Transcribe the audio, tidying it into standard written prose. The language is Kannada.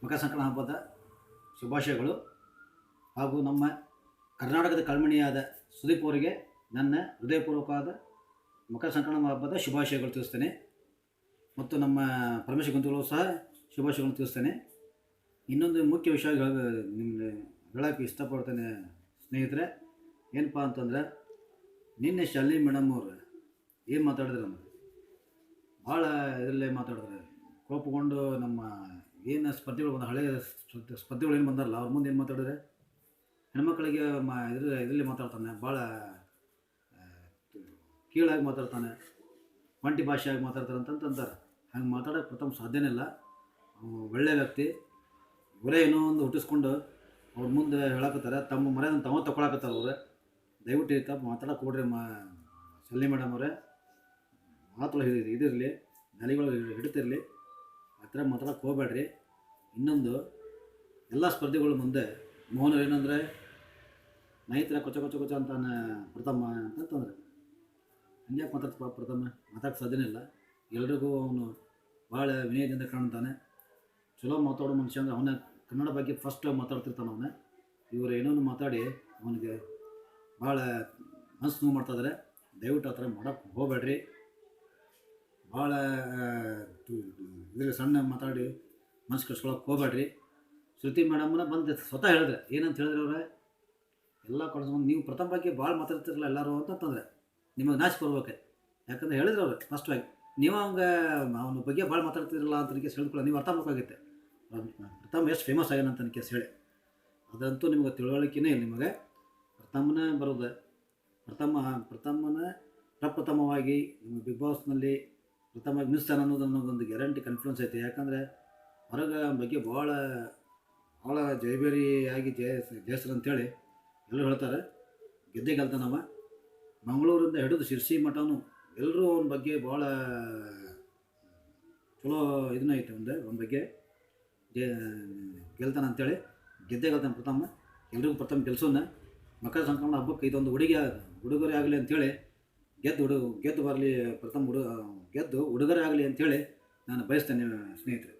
ಮಕರ ಸಂಕ್ರಾಂತಿ ಹಬ್ಬದ ಶುಭಾಶಯಗಳು. ಹಾಗೂ ನಮ್ಮ ಕರ್ನಾಟಕದ ಕಣ್ಮಣಿಯಾದ ಸುದೀಪ್ ಅವರಿಗೆ ನನ್ನ ಹೃದಯಪೂರ್ವಕವಾದ ಮಕರ ಸಂಕ್ರಾಂತಿ ಹಬ್ಬದ ಶುಭಾಶಯಗಳು ತಿಳಿಸ್ತೇನೆ. ಮತ್ತು ನಮ್ಮ ಪರಮೇಶ್ವರ ಗಂತುಗಳು ಸಹ ಶುಭಾಶಯಗಳನ್ನು ತಿಳಿಸ್ತೇನೆ. ಇನ್ನೊಂದು ಮುಖ್ಯ ವಿಷಯ ನಿಮಗೆ ಹೇಳೋಕ್ಕೆ ಇಷ್ಟಪಡ್ತೇನೆ ಸ್ನೇಹಿತರೆ. ಏನಪ್ಪ ಅಂತಂದರೆ, ನಿನ್ನೆ ಶಾಲಿನಿ ಮೇಡಮ್ ಅವರು ಏನು ಮಾತಾಡಿದ್ರು ಅಂದರೆ ಭಾಳ ಇದರಲ್ಲೇ ಮಾತಾಡಿದ್ರೆ, ಕೋಪಗೊಂಡು ನಮ್ಮ ಏನು ಸ್ಪರ್ಧೆಗಳು ಬಂದ ಹಳೆಯ ಸ್ಪರ್ಧೆಗಳು ಏನು ಬಂದಾರಲ್ಲ ಅವ್ರ ಮುಂದೆ ಏನು ಮಾತಾಡಿದ್ರೆ, ಹೆಣ್ಮಕ್ಳಿಗೆ ಇದರಲ್ಲಿ ಮಾತಾಡ್ತಾನೆ, ಭಾಳ ಕೀಳಾಗಿ ಮಾತಾಡ್ತಾನೆ, ಒಂಟಿ ಭಾಷೆಯಾಗಿ ಮಾತಾಡ್ತಾರೆ ಅಂತಂತಾರೆ. ಹಂಗೆ ಮಾತಾಡೋಕ್ಕೆ ಪ್ರಥಮ ಸಾಧ್ಯನೇ ಇಲ್ಲ. ಒಳ್ಳೆಯ ವ್ಯಕ್ತಿ. ಇವರೇ ಏನೋ ಒಂದು ಹುಟ್ಟಿಸ್ಕೊಂಡು ಅವ್ರ ಮುಂದೆ ಹೇಳಕತ್ತಾರೆ, ತಮ್ಮ ಮರ್ಯಾದನ್ನು ತಾವ ತೊಗೊಳಕತ್ತಾರೆ ಅವ್ರೆ. ದಯವಿಟ್ಟು ತಪ್ಪ ಮಾತಾಡೋಕೆ ಹೋಗ್ರಿ. ಶಾಲಿನಿ ಮೇಡಮ್ ಅವರೇ, ಮಾತುಗಳು ಇದಿರಲಿ, ನೆಲೆಗಳು ಹಿಡಿತಿರಲಿ, ಆ ಥರ ಮಾತಾಡೋಕೆ ಹೋಗ್ಬೇಡ್ರಿ. ಇನ್ನೊಂದು, ಎಲ್ಲ ಸ್ಪರ್ಧೆಗಳ ಮುಂದೆ ಮೌನ ಏನಂದರೆ, ನೈತರ ಕೊಚ್ಚ ಕೊಚ್ಚ ಕೊಚ್ಚ ಅಂತಾನೆ ಪ್ರಥಮ ಅಂತಂತಂದರೆ, ಹಂಗ್ಯಾಕೆ ಮಾತಾಡ್ತಪ್ಪ ಪ್ರಥಮ? ಮಾತಾಡೋಕ್ಕೆ ಸಾಧ್ಯನೇ ಇಲ್ಲ. ಎಲ್ರಿಗೂ ಅವನು ಭಾಳ ವಿನಯದಿಂದ ಕಾಣ್ತಾನೆ. ಚಲೋ ಮಾತಾಡೋ ಮನುಷ್ಯ ಅಂದರೆ ಅವನ ಕನ್ನಡ ಬಗ್ಗೆ ಫಸ್ಟ್ ಮಾತಾಡ್ತಿರ್ತಾನೆ ಅವನು. ಇವರು ಏನೋ ಮಾತಾಡಿ ಅವನಿಗೆ ಭಾಳ ಮನಸ್ಸು ನೋವು ಮಾಡ್ತಾಯಿದ್ದಾರೆ. ದಯವಿಟ್ಟು ಆ ಥರ ಮಾಡೋಕ್ಕೆ ಹೋಗಬೇಡ್ರಿ. ಭಾಳ ಇದ್ರಲ್ಲಿ ಸಣ್ಣ ಮಾತಾಡಿ ಮನಸ್ಸು ಕಳ್ಸ್ಕೊಳಕ್ಕೆ ಹೋಗಬೇಡ್ರಿ. ಶ್ರುತಿ ಮೇಡಮ್ನ ಬಂದು ಸ್ವತಃ ಹೇಳಿದ್ರೆ, ಏನಂತ ಹೇಳಿದ್ರೆ ಅವರೇ, ಎಲ್ಲ ಕಳ್ಸ್ಕೊಂಡು ನೀವು ಪ್ರಥಮ ಬಗ್ಗೆ ಭಾಳ ಮಾತಾಡ್ತಿರಲ್ಲ ಎಲ್ಲರೂ ಅಂತಂದರೆ ನಿಮಗೆ ನಾಚಿಕೆ ಬರ್ಬೇಕು. ಯಾಕಂದರೆ ಹೇಳಿದ್ರು ಅವ್ರು ಫಸ್ಟಾಗಿ, ನೀವು ಅವನ ಬಗ್ಗೆ ಭಾಳ ಮಾತಾಡ್ತಿರಲ್ಲ ಅಂತ ಕೇಸ್ ಹೇಳ್ಕೊಳ್ಳೋ ನೀವು ಅರ್ಥ ಮಾಡ್ಬೇಕಾಗಿತ್ತೆ. ಪ್ರಥಮ ಎಷ್ಟು ಫೇಮಸ್ ಆಗ್ಯಾನ ಅಂತ ಕೇಸ್ ಹೇಳಿ, ಅದಂತೂ ನಿಮಗೆ ತಿಳುವಳಿಕೆನೇ ಇಲ್ಲ. ನಿಮಗೆ ಪ್ರಥಮನ ಬರೋದು, ಪ್ರಪ್ರಥಮವಾಗಿ ನಿಮ್ಮ ಬಿಗ್ ಬಾಸ್ನಲ್ಲಿ ಪ್ರಥಮವಾಗಿ ಮಿಸ್ತಾನೆ ಅನ್ನೋದೊಂದು ಗ್ಯಾರಂಟಿ ಕಾನ್ಫಿಡೆನ್ಸ್ ಐತೆ. ಯಾಕಂದರೆ ಹೊರಗೆ ಬಗ್ಗೆ ಭಾಳ ಜಯಬೇರಿಯಾಗಿ ಜಯಸ್ರು ಅಂತೇಳಿ ಎಲ್ಲರೂ ಹೇಳ್ತಾರೆ. ಗೆದ್ದೇ ಗೆಲ್ತಾನವ. ಮಂಗಳೂರಿಂದ ಹಿಡಿದು ಶಿರ್ಸಿ ಮಠನೂ ಎಲ್ಲರೂ ಅವನ ಬಗ್ಗೆ ಭಾಳ ಚಲೋ ಇದನ್ನ ಐತೆ. ಅವನ ಬಗ್ಗೆ ಗೆಲ್ತಾನೆ ಅಂತೇಳಿ ಗೆದ್ದೇ ಗೆಲ್ತಾನೆ ಪ್ರಥಮ. ಎಲ್ರಿಗೂ ಪ್ರಥಮ ಗೆಲ್ಸೋನ. ಮಕರ ಸಂಕ್ರಾಂತಿ ಹಬ್ಬಕ್ಕೆ ಇದೊಂದು ಉಡುಗೊರೆ ಆಗಲಿ ಅಂಥೇಳಿ, ಗೆದ್ದು ಬರಲಿ, ಗೆದ್ದು ಉಡುಗೊರೆ ಆಗಲಿ ಅಂಥೇಳಿ ನಾನು ಬಯಸ್ತೇನೆ ಸ್ನೇಹಿತರೆ.